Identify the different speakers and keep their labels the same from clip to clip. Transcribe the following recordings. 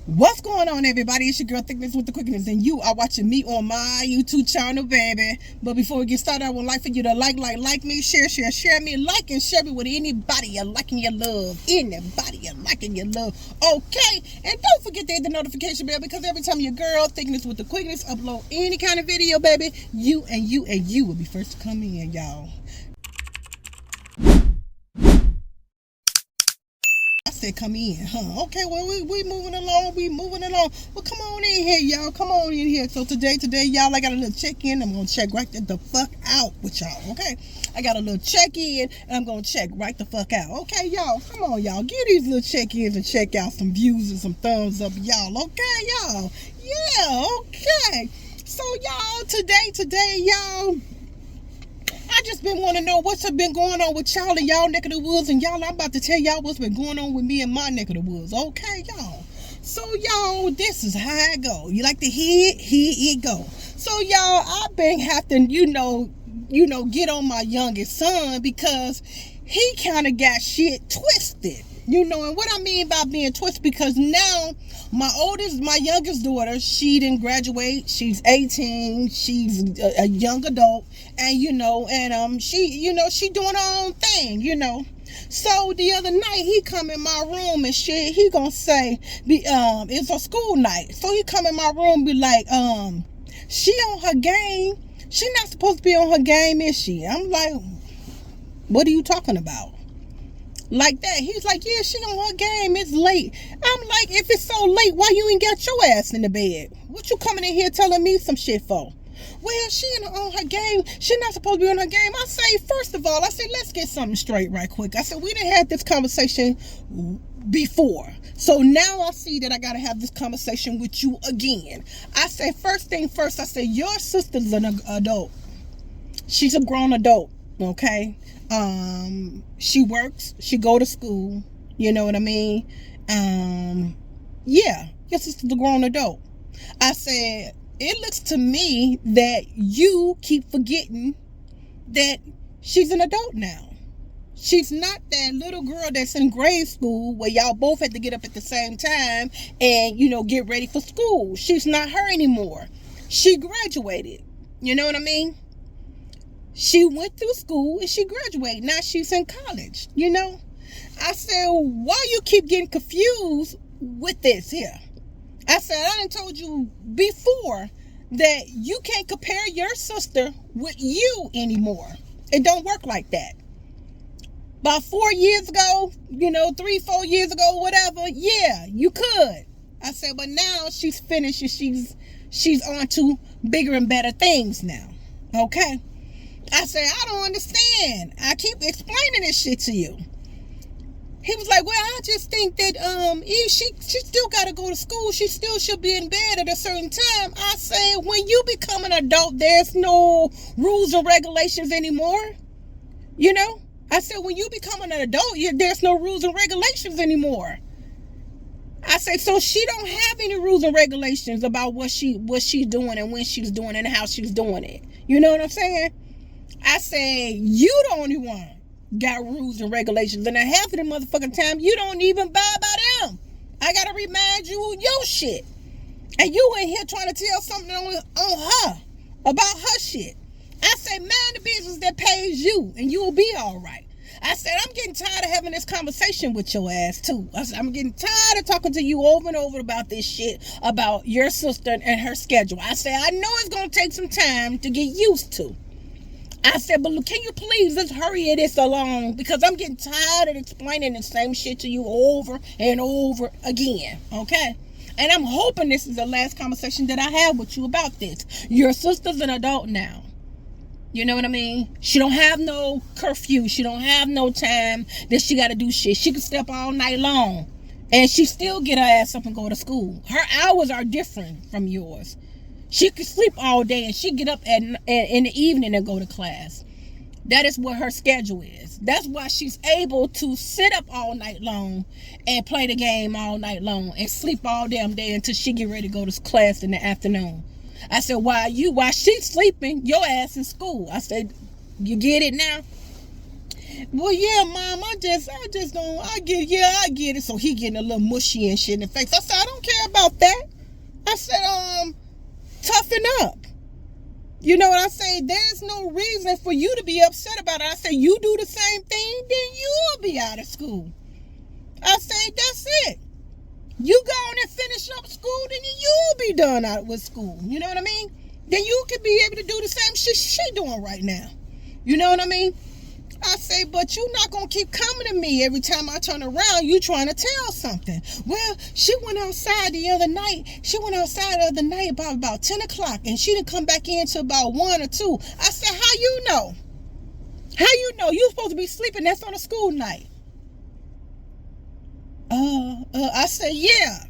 Speaker 1: What's going on, everybody? It's your girl Thickness with the Quickness, and you are watching me on my YouTube channel, baby. But before we get started, I would like for you to like me, share me, like and share me with anybody you liking your love. Anybody you liking your love. Okay? And don't forget to hit the notification bell, because every time your girl Thickness with the Quickness upload any kind of video, baby, you will be first to come in, y'all. Said come in, huh? Okay, well, we moving along, well, come on in here, y'all, come on in here. So today, y'all, I got a little check-in. I'm gonna check right the fuck out with y'all, okay? I got a little check-in, and I'm gonna check right the fuck out, okay, y'all? Come on, y'all, give these little check-ins and check out some views and some thumbs up, y'all, okay, y'all? Yeah, okay. So, y'all, today, y'all, I just been want to know what's been going on with y'all in y'all neck of the woods, and y'all, I'm about to tell y'all what's been going on with me in my neck of the woods. Okay, y'all. So, y'all, this is how it go. You like to hear it? Here it go. So, y'all, I've been having, get on my youngest son, because he kind of got shit twisted. And what I mean by being twisted, because now my youngest daughter, she didn't graduate. She's 18. She's a young adult, and she doing her own thing. So the other night he come in my room and shit. He gonna say, it's a school night. So he come in my room and be like, she on her game. She not supposed to be on her game, is she? I'm like, what are you talking about? Like that. He's like, yeah, she on her game. It's late. I'm like, if it's so late, why you ain't got your ass in the bed? What you coming in here telling me some shit for? Well, she on her game. She not supposed to be on her game. I say, first of all, let's get something straight right quick. I said, we done had this conversation before. So now I see that I got to have this conversation with you again. I say, first thing first, I say, your sister's an adult. She's a grown adult. Okay. She works, she go to school, you know what I mean? Yeah, your sister's a grown adult. I said, it looks to me that you keep forgetting that she's an adult now. She's not that little girl that's in grade school where y'all both had to get up at the same time and, get ready for school. She's not her anymore. She graduated. You know what I mean? She went through school and she graduated. Now she's in college, I said, why you keep getting confused with this here? I said, I done told you before that you can't compare your sister with you anymore. It don't work like that. About 4 years ago, 3-4 years ago, whatever, yeah, you could. I said, but now she's finished and she's on to bigger and better things now. Okay? I said, I don't understand. I keep explaining this shit to you. He was like, well, I just think that she still got to go to school. She still should be in bed at a certain time. I said, when you become an adult, there's no rules and regulations anymore. I said, when you become an adult, there's no rules and regulations anymore. I said, so she don't have any rules and regulations about what she's doing and when she's doing it and how she's doing it. You know what I'm saying? I said, you the only one got rules and regulations, and half of the motherfucking time you don't even buy by them. I gotta remind you your shit, and you in here trying to tell something on her about her shit. I said, mind the business that pays you, and you will be all right. I said, I'm getting tired of having this conversation with your ass too. I said, I'm getting tired of talking to you over and over about this shit about your sister and her schedule. I said, I know it's gonna take some time to get used to. I said, but can you please just hurry this along, because I'm getting tired of explaining the same shit to you over and over again, okay? And I'm hoping this is the last conversation that I have with you about this. Your sister's an adult now. You know what I mean? She don't have no curfew. She don't have no time that she got to do shit. She can step all night long, and she still get her ass up and go to school. Her hours are different from yours. She could sleep all day and she get up in the evening and go to class. That is what her schedule is. That's why she's able to sit up all night long and play the game all night long and sleep all damn day until she get ready to go to class in the afternoon. I said, while she's sleeping, your ass in school. I said, you get it now? Well, yeah, Mom, I just don't, I get it. So he getting a little mushy and shit in the face. I said, I don't care care about that. I said, toughen up. You know what I say? There's no reason for you to be upset about it. I say, you do the same thing, then you'll be out of school. I say, that's it. You go on and finish up school, then you'll be done out with school. You know what I mean? Then you could be able to do the same shit she doing right now. You know what I mean? I say, but you're not going to keep coming to me every time I turn around. You trying to tell something. Well, she went outside the other night. About 10 o'clock. And she didn't come back in till about 1 or 2. I said, how you know? How you know? You supposed to be sleeping. That's on a school night. I said, yeah.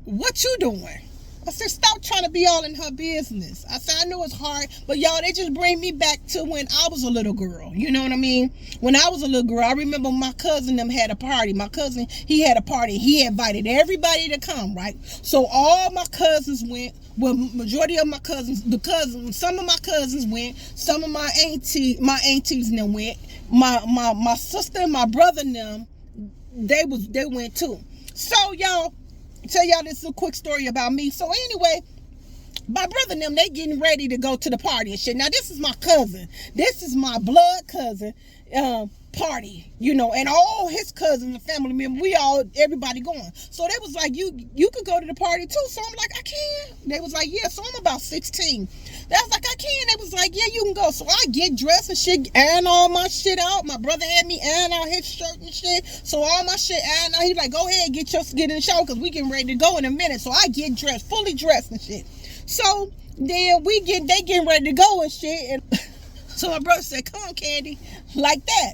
Speaker 1: What you doing? I said, stop trying to be all in her business. I said, I know it's hard, but y'all, they just bring me back to when I was a little girl. You know what I mean? When I was a little girl, I remember my cousin them had a party. My cousin, he had a party. He invited everybody to come, right? So all my cousins went. Well, majority of my cousins, some of my cousins went. Some of my aunties and them went. My sister and my brother and them, they went too. So y'all, tell y'all this is a quick story about me. So anyway, my brother and them, they getting ready to go to the party and shit. Now this is my cousin. This is my blood cousin party, you know, and all his cousins and family members, everybody going. So they was like, you could go to the party too. So I'm like, I can. They was like, yeah. So I'm about 16. They was like, I can. They was like, yeah, you can go. So I get dressed and shit, iron all my shit out. My brother had me iron out his shirt and shit. So all my shit iron out. He like, go ahead, get in the shower because we getting ready to go in a minute. So I get dressed, fully dressed and shit. So then they getting ready to go and shit. And so my brother said, come on, Candy, like that.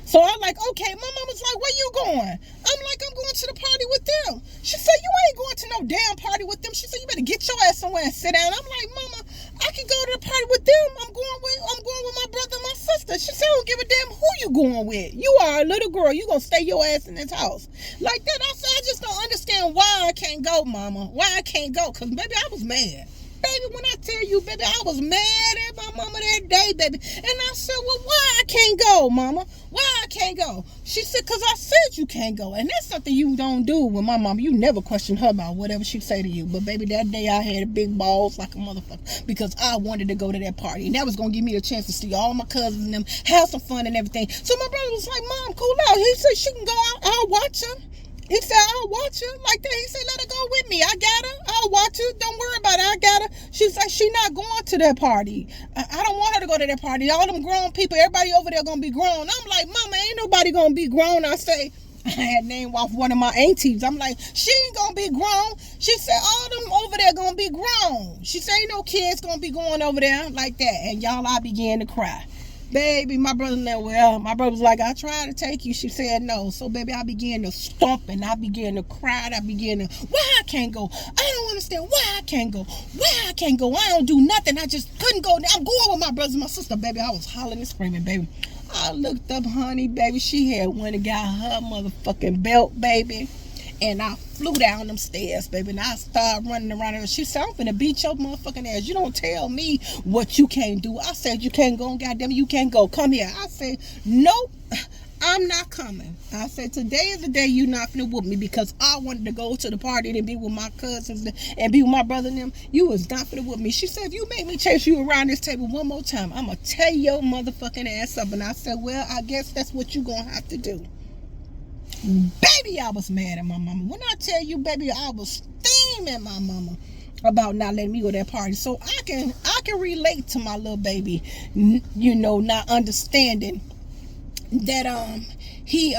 Speaker 1: So I'm like, okay. My mama's like, where you going? I'm like, I'm going to the party with them. She said, you ain't going to no damn party with them. She said, you better get your ass somewhere and sit down. I'm like, mama, I can go to the party with them. I'm going with my brother and my sister. She said, I don't give a damn who you going with. You are a little girl. You gonna stay your ass in this house. Like that. I said, I just don't understand why I can't go, mama. Why I can't go? Because baby, I was mad. Baby, when I tell you, baby, I was mad at my mama that day, baby. And I said, well, why I can't go, mama? Why I can't go? She said, because I said you can't go. And that's something you don't do with my mama. You never question her about whatever she say to you. But, baby, that day I had big balls like a motherfucker because I wanted to go to that party. And that was going to give me a chance to see all my cousins and them, have some fun and everything. So my brother was like, Mom, cool out. He said, she can go out. I'll watch her. He said, I'll watch her like that. He said, let her go with me. I got her. I'll watch her. Don't worry about it. I got her. She's like, she not going to that party. I don't want her to go to that party. All them grown people, everybody over there going to be grown. I'm like, Mama, ain't nobody going to be grown. I say, I had named off one of my aunties. I'm like, she ain't going to be grown. She said, all them over there going to be grown. She said, ain't no kids going to be going over there like that. And y'all, I began to cry. Baby, my brother was like, I tried to take you. She said no. So, baby, I began to stomp and I began to cry. Why I can't go? I don't understand why I can't go. Why I can't go? I don't do nothing. I just couldn't go. I'm going with my brothers and my sister, baby. I was hollering and screaming, baby. I looked up, honey, baby. She had went and got her motherfucking belt, baby. And I flew down them stairs, baby, and I started running around her. She said, I'm finna beat your motherfucking ass. You don't tell me what you can't do. I said, you can't go, goddamn it, you can't go. Come here. I said, nope, I'm not coming. I said, today is the day you not finna whoop me because I wanted to go to the party and be with my cousins and be with my brother and them. You was not finna whoop me. She said, if you make me chase you around this table one more time, I'm gonna tear your motherfucking ass up. And I said, well, I guess that's what you gonna have to do. Baby, I was mad at my mama. When I tell you, baby, I was steaming my mama about not letting me go to that party. So I can relate to my little baby, you know, not understanding that he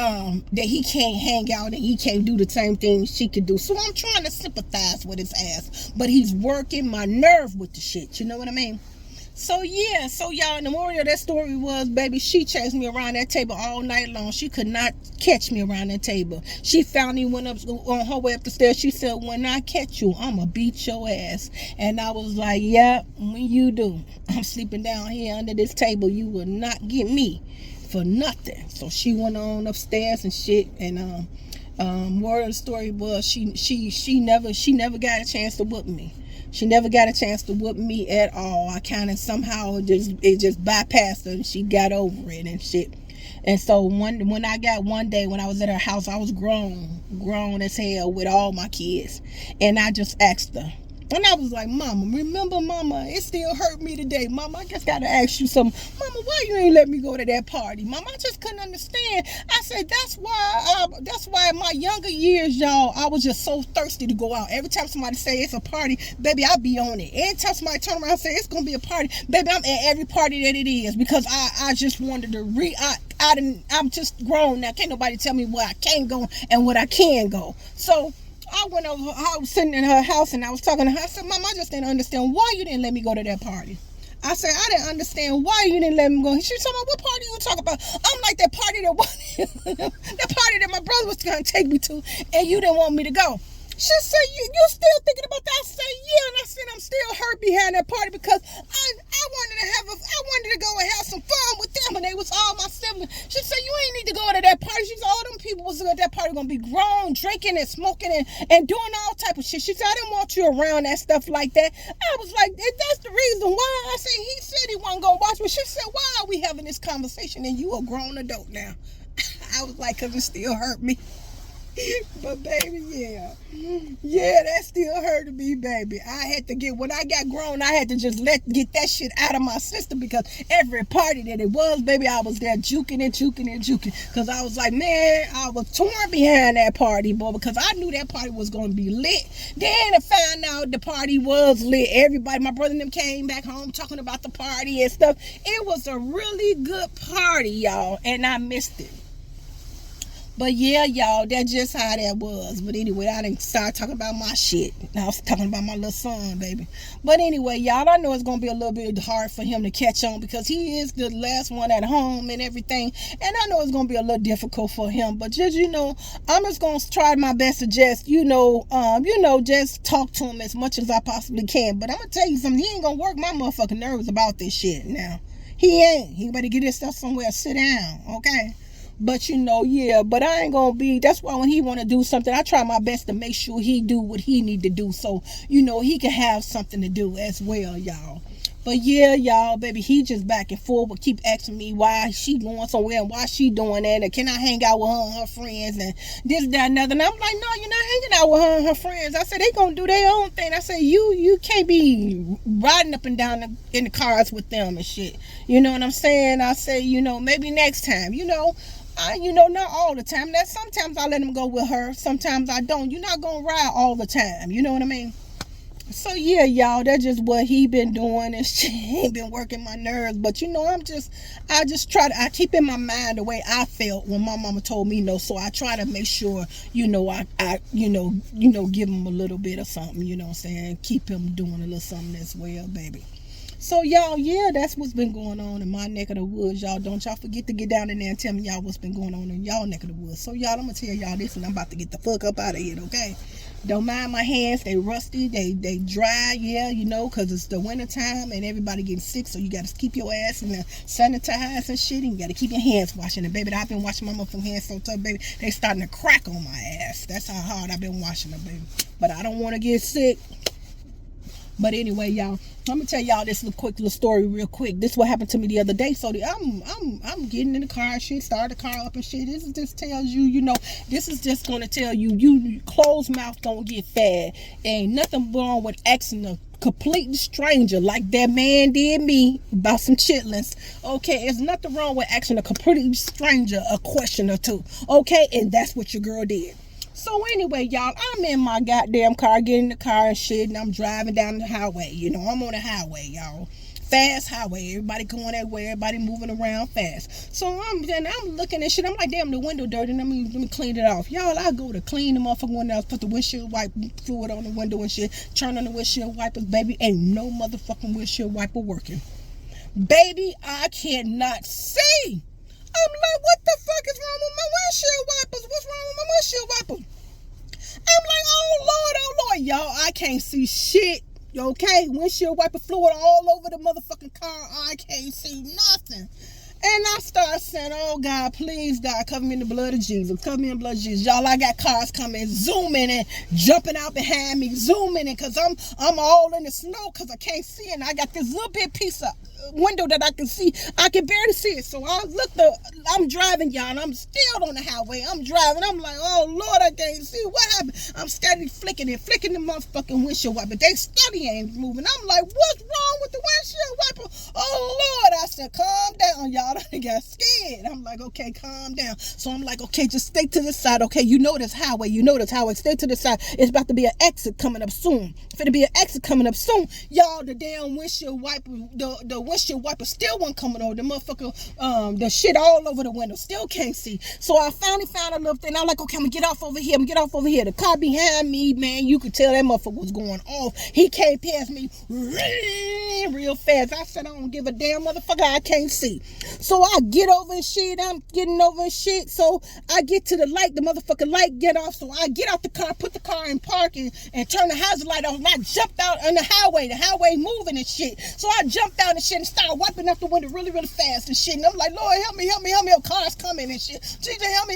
Speaker 1: can't hang out and he can't do the same thing she could do. So I'm trying to sympathize with his ass, but he's working my nerve with the shit. You know what I mean? So yeah, so y'all, and the moral of that story was, baby, she chased me around that table all night long. She could not catch me around that table. She found me, went up on her way up the stairs. She said, when I catch you, I'ma beat your ass. And I was like, yeah, when you do, I'm sleeping down here under this table. You will not get me for nothing. So she went on upstairs and shit. And moral of the story was, she never got a chance to whoop me. She never got a chance to whoop me at all. I kind of somehow it just bypassed her and she got over it and shit. And so when I got one day when I was at her house, I was grown as hell with all my kids. And I just asked her. And I was like, Mama, remember, Mama, it still hurt me today. Mama, I just got to ask you something. Mama, why you ain't let me go to that party? Mama, I just couldn't understand. I said, that's why in my younger years, y'all, I was just so thirsty to go out. Every time somebody say it's a party, baby, I be on it. Every time somebody turn around and say it's going to be a party, baby, I'm at every party that it is because I just wanted to I'm just grown now. Can't nobody tell me where I can't go and what I can go. So I went over, I was sitting in her house and I was talking to her. I said, Mom, I just didn't understand why you didn't let me go to that party. I said, I didn't understand why you didn't let me go. She said, what party you talking about? I'm like, that party that party that my brother was going to take me to and you didn't want me to go. She said, you still thinking about that? I said, yeah. And I said, I'm still hurt behind that party because I wanted to go and have some fun with them and they was all my siblings. She said, you ain't need to go to that party. She said, all them people was at that party going to be grown, drinking and smoking and doing all type of shit. She said, I didn't want you around that stuff like that. I was like, that's the reason why. I said, he said he wasn't going to watch me. She said, why are we having this conversation and you a grown adult now? I was like, because it still hurt me. But baby, yeah, that still hurted me, baby. I had to when I got grown, I had to just get that shit out of my system because every party that it was, baby, I was there juking. Because I was like, man, I was torn behind that party, boy, because I knew that party was going to be lit. Then I found out the party was lit. Everybody, my brother and them came back home talking about the party and stuff. It was a really good party, y'all, and I missed it. But yeah, y'all, that's just how that was. But anyway, I didn't start talking about my shit. I was talking about my little son, baby. But anyway, y'all, I know it's going to be a little bit hard for him to catch on because he is the last one at home and everything. And I know it's going to be a little difficult for him. But just, I'm just going to try my best to just, just talk to him as much as I possibly can. But I'm going to tell you something. He ain't going to work my motherfucking nerves about this shit now. He ain't. He better get his stuff somewhere, sit down, okay? But but I ain't gonna be, that's why when he want to do something, I try my best to make sure he do what he need to do so, he can have something to do as well, y'all. But yeah, y'all, baby, he just back and forth, but keep asking me why she going somewhere and why she doing that, and can I hang out with her and her friends, and this, that, and other. And I'm like, no, you're not hanging out with her and her friends. I said, they gonna do their own thing. I said, you can't be riding up and down in the cars with them and shit. You know what I'm saying? I say, maybe next time, not all the time. That sometimes I let him go with her. Sometimes I don't. You're not going to ride all the time. You know what I mean? So yeah, y'all, that's just what he been doing, and she ain't been working my nerves. But I just try to, I keep in my mind the way I felt when my mama told me no. So I try to make sure, I give him a little bit of something, you know what I'm saying? Keep him doing a little something as well, baby. So y'all, yeah, that's what's been going on in my neck of the woods, y'all. Don't y'all forget to get down in there and tell me y'all what's been going on in y'all neck of the woods. So y'all, I'm gonna tell y'all this, and I'm about to get the fuck up out of here, okay? Don't mind my hands, they rusty, they dry, yeah, because it's the winter time and everybody getting sick, so you gotta keep your ass in the sanitize and shit, and you gotta keep your hands washing. And baby, I've been washing my motherfucking hands so tough, baby, they starting to crack on my ass. That's how hard I've been washing them, baby. But I don't want to get sick. But anyway, y'all, I'm gonna tell y'all this quick little story real quick. This is what happened to me the other day. So I'm getting in the car and shit, start the car up and shit. This just tells you, this is just gonna tell you closed mouth don't get fed. Ain't nothing wrong with asking a complete stranger like that man did me about some chitlins. Okay, there's nothing wrong with asking a complete stranger a question or two. Okay, and that's what your girl did. So anyway, y'all, I'm in my goddamn car, getting in the car and shit, and I'm driving down the highway. I'm on the highway, y'all. Fast highway. Everybody going that way. Everybody moving around fast. So I'm looking at shit. I'm like, damn, the window dirty. Let me clean it off. Y'all, I go to clean the motherfucking window, put the windshield wipe fluid on the window and shit, turn on the windshield wipers, baby. Ain't no motherfucking windshield wiper working. Baby, I cannot see. I'm like, what the fuck is wrong with my windshield wipers? What's wrong with my windshield wiper? I'm like, oh Lord, y'all, I can't see shit. Okay, windshield wiper fluid all over the motherfucking car. I can't see nothing. And I start saying, oh God, please God, cover me in the blood of Jesus. Cover me in the blood of Jesus. Y'all, I got cars coming, zooming and jumping out behind me, zooming in, because I'm all in the snow because I can't see, and I got this little bit piece of window that I can see. I can barely see it. So I'm driving, y'all, and I'm still on the highway. I'm driving. I'm like, oh, Lord, I can't see. What happened? I'm steady flicking the motherfucking windshield wiper. They steady ain't moving. I'm like, what's wrong with the windshield wiper? Oh, Lord. I said, calm down, y'all. I got scared. I'm like, okay, calm down. So I'm like, okay, just stay to the side. Okay, you know this highway. Stay to the side. It's about to be an exit coming up soon. If it'll be an exit coming up soon, y'all, the damn windshield wiper, the windshield wiper still wasn't coming over. The motherfucker, the shit all over the window. Still can't see. So I finally found a little thing. I'm like, okay, I'm gonna get off over here. The car behind me, man, you could tell that motherfucker was going off. He came past me real fast. I said, I don't give a damn, motherfucker. I can't see. So I get over and shit. I'm getting over and shit. So I get to the light. The motherfucking light get off. So I get out the car, put the car in parking, and turn the hazard light off. And I jumped out on the highway moving and shit. So I jumped out and shit and started wiping up the window really fast and shit. And I'm like, Lord, help me. Cars coming and shit. Jesus, help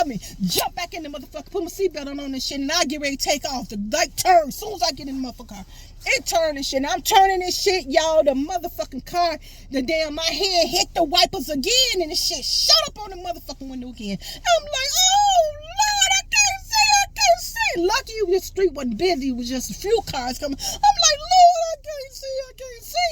Speaker 1: me. Jump back in the motherfucker, put my seatbelt on and shit, and I get ready to take off. The light turn as soon as I get in the motherfucker car. It turned and shit. And I'm turning this shit, y'all. The motherfucking car, my head hit the wipers again, and the shit shut up on the motherfucking window again. I'm like, oh, Lord, I can't see. Lucky this street wasn't busy. It was just a few cars coming. I'm like, Lord, I can't see.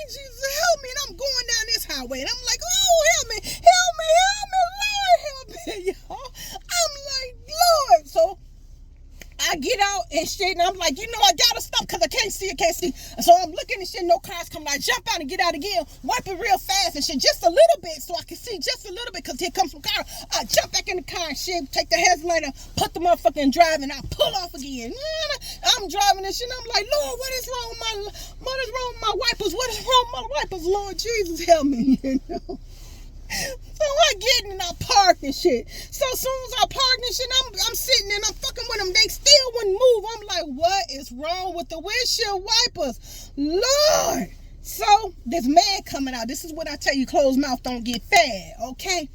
Speaker 1: Jesus, help me. And I'm going down this highway. And I'm like, oh, help me, Lord, help me, y'all. I'm like, Lord. So I get out and shit, and I'm like, I gotta stop because I can't see. So I'm looking and shit, no cars coming. I jump out and get out again, wipe it real fast and shit, just a little bit so I can see just a little bit because here comes some car. I jump back in the car and shit, take the headlight out, put the motherfucking drive, and I pull off again. I'm driving and shit, and I'm like, Lord, what is wrong with my wipers? What is wrong with my wipers? Lord Jesus, help me, So I get in and I park and shit. So as soon as I park and shit, I'm sitting and I'm fucking with them. They still wouldn't move. I'm like, what is wrong with the windshield wipers? Lord. So this man coming out. This is what I tell you, closed mouth don't get fed, okay?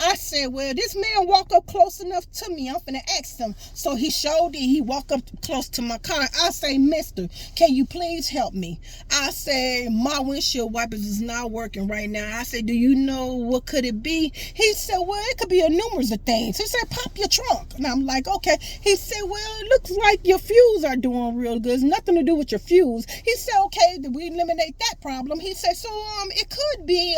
Speaker 1: I said, well, this man walk up close enough to me. I'm finna ask him. So he showed it. He walked up close to my car. I say, mister, can you please help me? I say, my windshield wipers is not working right now. I said, do you know what could it be? He said, well, it could be a numerous of things. He said, pop your trunk. And I'm like, okay. He said, well, it looks like your fuse are doing real good. It's nothing to do with your fuse. He said, okay, did we eliminate that problem? He said, so it could be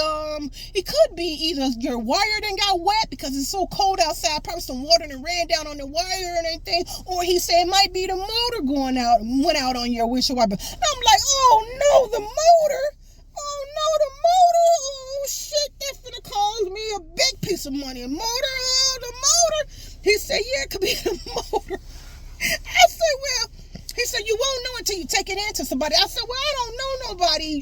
Speaker 1: either your wire done got wet because it's so cold outside, probably some water and ran down on the wire and anything, or he said it might be the motor went out on your windshield wiper. I'm like, oh no, the motor. Oh shit, that's gonna cost me a big piece of money. The motor. He said, yeah, it could be the motor. I said, well, he said, you won't know until you take it into somebody. I said, well, I don't know nobody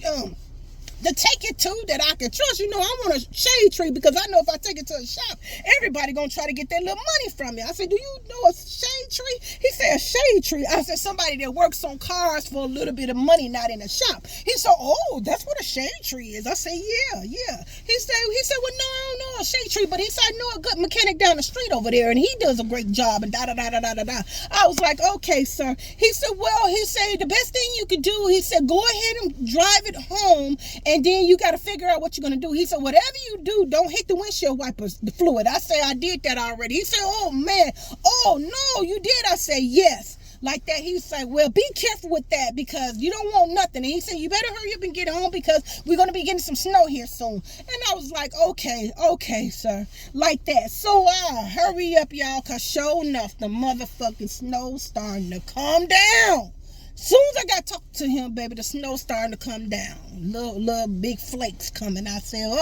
Speaker 1: to take it to that I can trust. I want a shade tree because I know if I take it to a shop, everybody gonna try to get their little money from me. I said, do you know a shade tree? He said, a shade tree. I said, somebody that works on cars for a little bit of money, not in a shop. He said, oh, that's what a shade tree is. I said, yeah. He said, well, no, I don't know a shade tree, but he said, I know a good mechanic down the street over there, and he does a great job, and da-da-da-da-da-da. I was like, okay, sir. He said, the best thing you could do, he said, go ahead and drive it home, and then you got to figure out what you're going to do. He said, whatever you do, don't hit the windshield wipers, the fluid. I said, I did that already. He said, oh, man. Oh, no, you did? I said, yes. Like that. He was like, well, be careful with that because you don't want nothing. And he said, you better hurry up and get home because we're going to be getting some snow here soon. And I was like, okay, sir. Like that. So I hurry up, y'all, because sure enough, the motherfucking snow's starting to come down. Soon as I got talked to him, baby, the snow's starting to come down. Little big flakes coming. I said,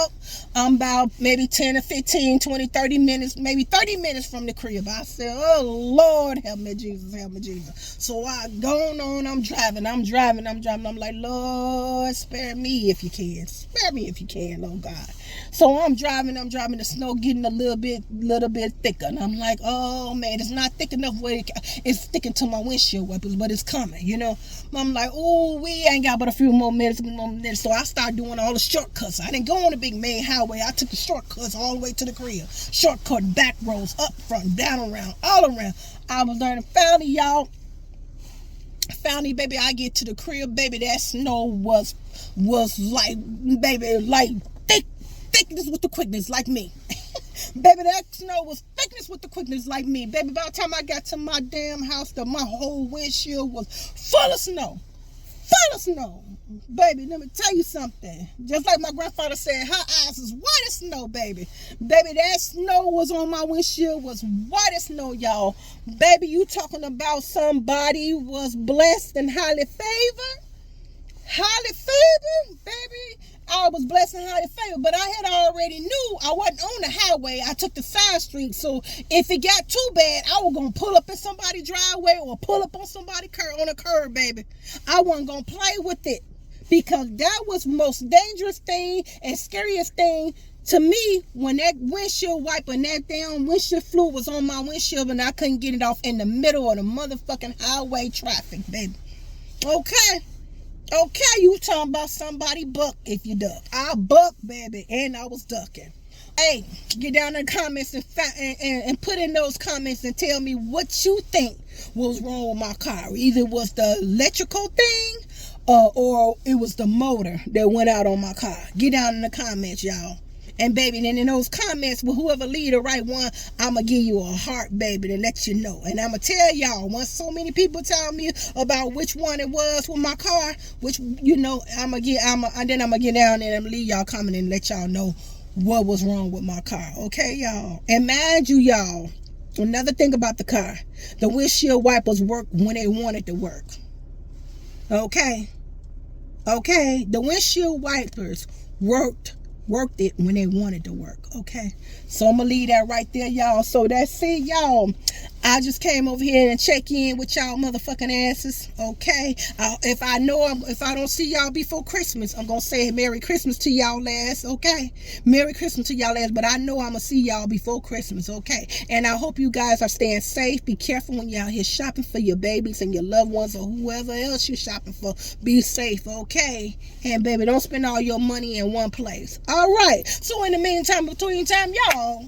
Speaker 1: I'm about maybe 10 or 15, 20, 30 minutes, maybe 30 minutes from the crib. I said, oh, Lord, help me, Jesus. So I going on, I'm driving. I'm like, Lord, spare me if you can. Spare me if you can, oh God. So I'm driving, the snow getting a little bit thicker. And I'm like, oh, man, it's not thick enough where it's sticking to my windshield wipers, but it's coming, I'm like, oh, we ain't got but a few more minutes. So I started doing all the shortcuts. I didn't go on the big main highway. I took the shortcuts all the way to the crib. Shortcut, back roads, up, front, down, around, all around. I was learning. finally, baby, I get to the crib, baby, that snow was like, baby, like thickness with the quickness like me. Baby, that snow was thickness with the quickness like me. Baby, by the time I got to my damn house, my whole windshield was full of snow. Full of snow. Baby, let me tell you something. Just like my grandfather said, her eyes is white as snow, baby. Baby, that snow was on my windshield was white as snow, y'all. Baby, you talking about somebody was blessed and highly favored? Highly favored, baby. I was blessed and highly favored, but I had already knew I wasn't on the highway. I took the side street, so if it got too bad, I was gonna pull up in somebody's driveway or pull up on somebody's on a curb, baby. I wasn't gonna play with it because that was the most dangerous thing and scariest thing to me when that windshield wiper and that damn windshield fluid was on my windshield and I couldn't get it off in the middle of the motherfucking highway traffic, baby. Okay. Okay, you talking about somebody buck if you duck. I buck, baby, and I was ducking. Hey, get down in the comments and put in those comments and tell me what you think was wrong with my car. Either it was the electrical thing or it was the motor that went out on my car. Get down in the comments, y'all. And baby, then in those comments, with whoever lead the right one, I'ma give you a heart, baby, to let you know. And I'ma tell y'all, once so many people tell me about which one it was with my car, which, you know, and then I'ma get down there and leave y'all comment and let y'all know what was wrong with my car. Okay, y'all? And mind you, y'all, another thing about the car, the windshield wipers work when they want it to work. Okay? Okay? The windshield wipers worked it when they wanted to work. Okay, so I'm gonna leave that right there, y'all. So that's it, y'all. I just came over here and check in with y'all motherfucking asses. Okay, if I don't see y'all before Christmas, I'm gonna say Merry Christmas to y'all ass. Okay, Merry Christmas to y'all ass, but I know I'm gonna see y'all before Christmas. Okay, and I hope you guys are staying safe. Be careful when you're out here shopping for your babies and your loved ones or whoever else you're shopping for. Be safe. Okay, and baby, don't spend all your money in one place. All right, so in the meantime, between time, y'all,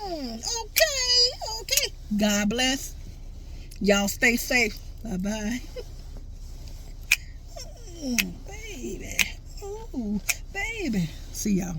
Speaker 1: okay, God bless, y'all stay safe, bye-bye. Baby, ooh, baby, see y'all.